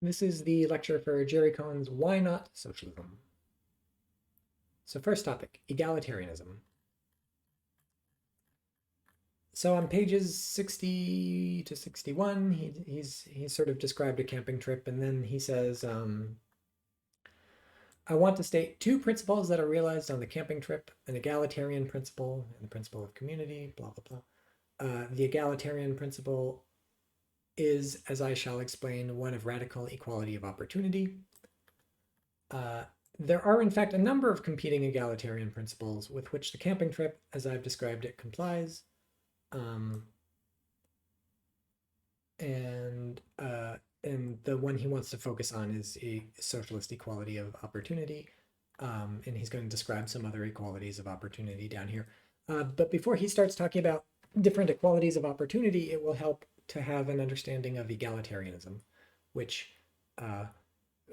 This is the lecture for Jerry Cohen's Why Not Socialism. So first topic, egalitarianism. So on pages 60 to 61, he's sort of described a camping trip, and then he says, I want to state two principles that are realized on the camping trip, an egalitarian principle and the principle of community, blah, blah, blah. The egalitarian principle is, as I shall explain, one of radical equality of opportunity. Uh, there are, in fact, a number of competing egalitarian principles with which the camping trip, as I've described it, complies. Um, and the one he wants to focus on is a socialist equality of opportunity. And he's going to describe some other equalities of opportunity down here. But before he starts talking about different equalities of opportunity, it will help to have an understanding of egalitarianism, which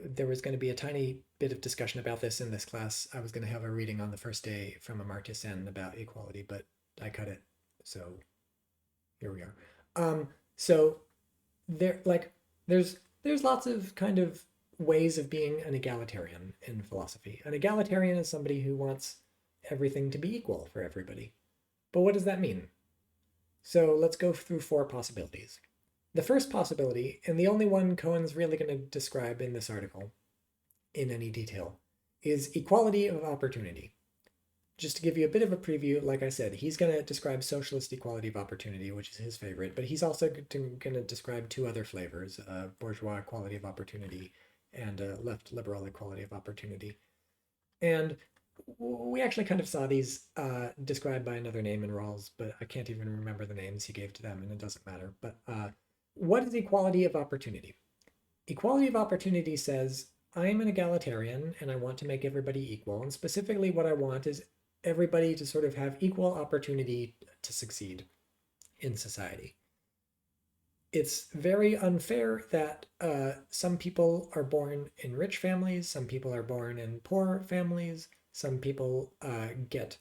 there was going to be a tiny bit of discussion about this in this class. I was going to have a reading on the first day from Amartya Sen about equality, but I cut it. So here we are. So there's lots of kind of ways of being an egalitarian in philosophy. An egalitarian is somebody who wants everything to be equal for everybody. But what does that mean? So let's go through four possibilities. The first possibility, and the only one Cohen's really going to describe in this article in any detail, is equality of opportunity. Just to give you a bit of a preview, like I said, he's going to describe socialist equality of opportunity, which is his favorite, but he's also going to describe two other flavors, bourgeois equality of opportunity and left liberal equality of opportunity. And we actually kind of saw these described by another name in Rawls, but I can't even remember the names he gave to them, and it doesn't matter. But what is equality of opportunity? Equality of opportunity says, I am an egalitarian and I want to make everybody equal. And specifically what I want is everybody to sort of have equal opportunity to succeed in society. It's very unfair that some people are born in rich families, some people are born in poor families, some people get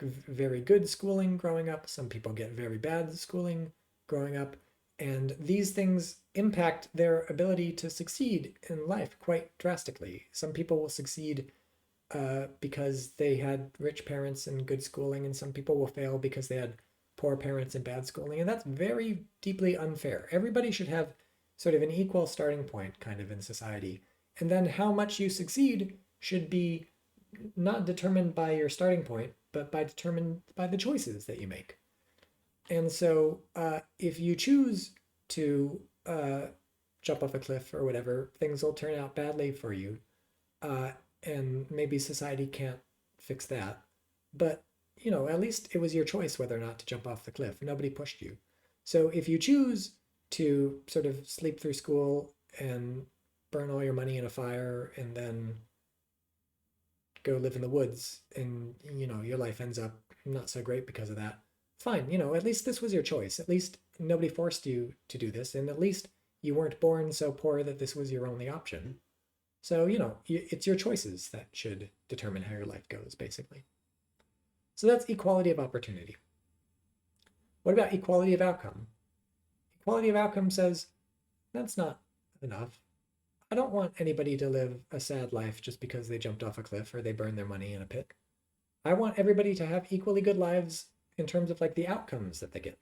very good schooling growing up, some people get very bad schooling growing up, and these things impact their ability to succeed in life quite drastically. Some people will succeed because they had rich parents and good schooling, and some people will fail because they had poor parents and bad schooling, and that's very deeply unfair. Everybody should have sort of an equal starting point kind of in society, and then how much you succeed should be not determined by your starting point, but determined by the choices that you make. And so if you choose to jump off a cliff or whatever, things will turn out badly for you. And maybe society can't fix that. But, you know, at least it was your choice whether or not to jump off the cliff. Nobody pushed you. So if you choose to sort of sleep through school and burn all your money in a fire and then go live in the woods and, you know, your life ends up not so great because of that, fine. You know, at least this was your choice. At least nobody forced you to do this. And at least you weren't born so poor that this was your only option. So, you know, it's your choices that should determine how your life goes, basically. So that's equality of opportunity. What about equality of outcome? Equality of outcome says, that's not enough. I don't want anybody to live a sad life just because they jumped off a cliff or they burned their money in a pit. I want everybody to have equally good lives in terms of like the outcomes that they get.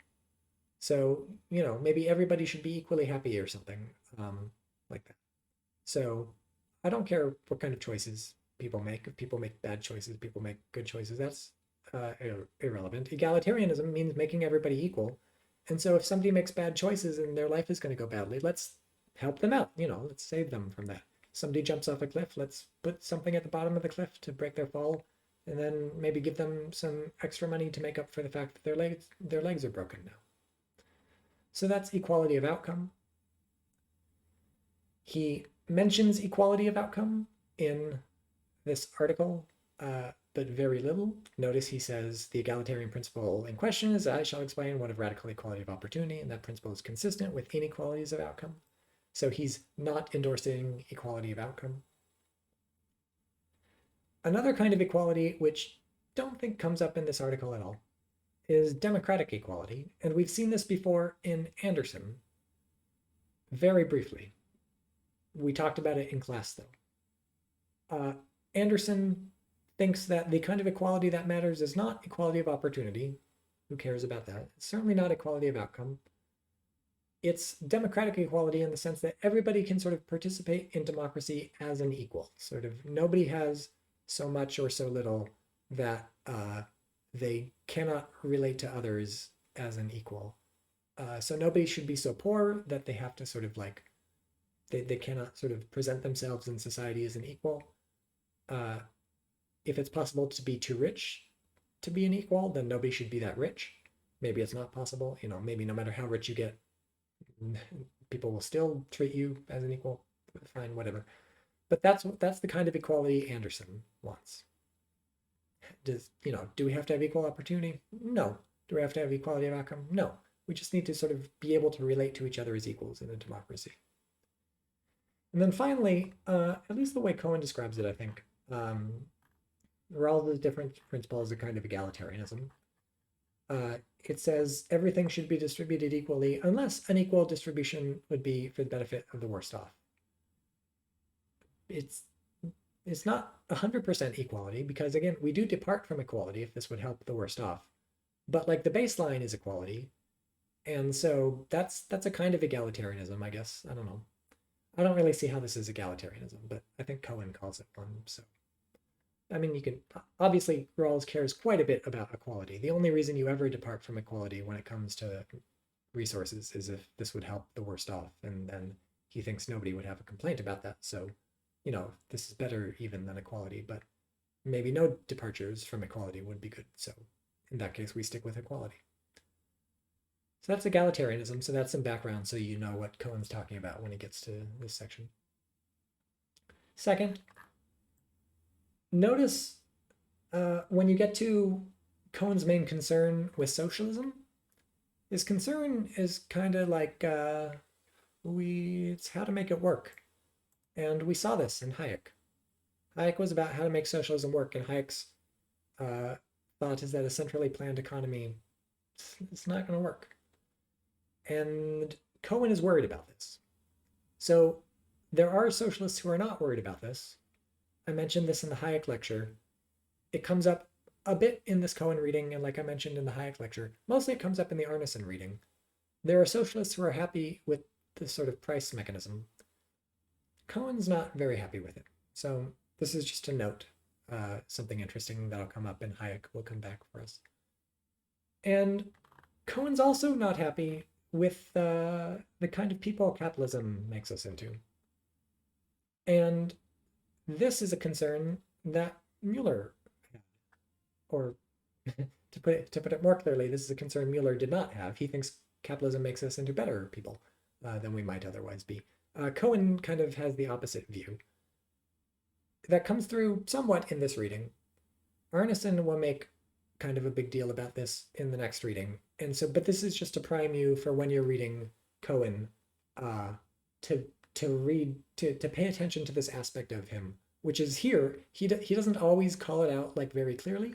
So, you know, maybe everybody should be equally happy or something like that. So I don't care what kind of choices people make. If people make bad choices, people make good choices. That's irrelevant. Egalitarianism means making everybody equal. And so if somebody makes bad choices and their life is going to go badly, let's help them out. You know, let's save them from that. Somebody jumps off a cliff, let's put something at the bottom of the cliff to break their fall, and then maybe give them some extra money to make up for the fact that their legs are broken now. So that's equality of outcome. He mentions equality of outcome in this article, but very little. Notice he says the egalitarian principle in question is, I shall explain, one of radical equality of opportunity, and that principle is consistent with inequalities of outcome. So he's not endorsing equality of outcome. Another kind of equality, which don't think comes up in this article at all, is democratic equality. And we've seen this before in Anderson, very briefly. We talked about it in class, though. Anderson thinks that the kind of equality that matters is not equality of opportunity. Who cares about that? It's certainly not equality of outcome. It's democratic equality in the sense that everybody can sort of participate in democracy as an equal. Sort of nobody has so much or so little that they cannot relate to others as an equal. So nobody should be so poor that they have to sort of like, they cannot sort of present themselves in society as an equal. If it's possible to be too rich to be an equal, then nobody should be that rich. Maybe it's not possible. Maybe no matter how rich you get, people will still treat you as an equal. Fine, whatever. But that's the kind of equality Anderson wants. Do we have to have equal opportunity? No. Do we have to have equality of outcome? No. We just need to sort of be able to relate to each other as equals in a democracy. And then finally, at least the way Cohen describes it, I think, Rawls's different principles are kind of egalitarianism. It says everything should be distributed equally unless an equal distribution would be for the benefit of the worst off. It's not 100% equality because, again, we do depart from equality if this would help the worst off. But like the baseline is equality. And so that's a kind of egalitarianism, I guess. I don't know. I don't really see how this is egalitarianism, but I think Cohen calls it one. So, I mean, you can obviously Rawls cares quite a bit about equality. The only reason you ever depart from equality when it comes to resources is if this would help the worst off, and then he thinks nobody would have a complaint about that. So, this is better even than equality, but maybe no departures from equality would be good. So, in that case, we stick with equality. So that's egalitarianism. So that's some background so you know what Cohen's talking about when he gets to this section. Second, notice when you get to Cohen's main concern with socialism, his concern is kind of like it's how to make it work. And we saw this in Hayek. Hayek was about how to make socialism work, and Hayek's thought is that a centrally planned economy, it's not going to work. And Cohen is worried about this. So there are socialists who are not worried about this. I mentioned this in the Hayek lecture. It comes up a bit in this Cohen reading, and like I mentioned in the Hayek lecture, mostly it comes up in the Arneson reading. There are socialists who are happy with this sort of price mechanism. Cohen's not very happy with it. So this is just a note, something interesting that'll come up in Hayek will come back for us. And Cohen's also not happy with the kind of people capitalism makes us into. And this is a concern that Mueller had. Or to put it more clearly, this is a concern Mueller did not have. He thinks capitalism makes us into better people than we might otherwise be. Cohen kind of has the opposite view. That comes through somewhat in this reading. Arneson will make kind of a big deal about this in the next reading. And so, but this is just to prime you for when you're reading Cohen, to pay attention to this aspect of him, which is here. He doesn't always call it out like very clearly,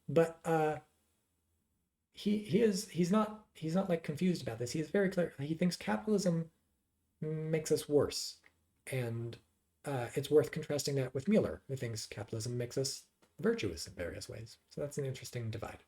but he's not like confused about this. He is very clear. He thinks capitalism makes us worse, and it's worth contrasting that with Mueller, who thinks capitalism makes us virtuous in various ways. So that's an interesting divide.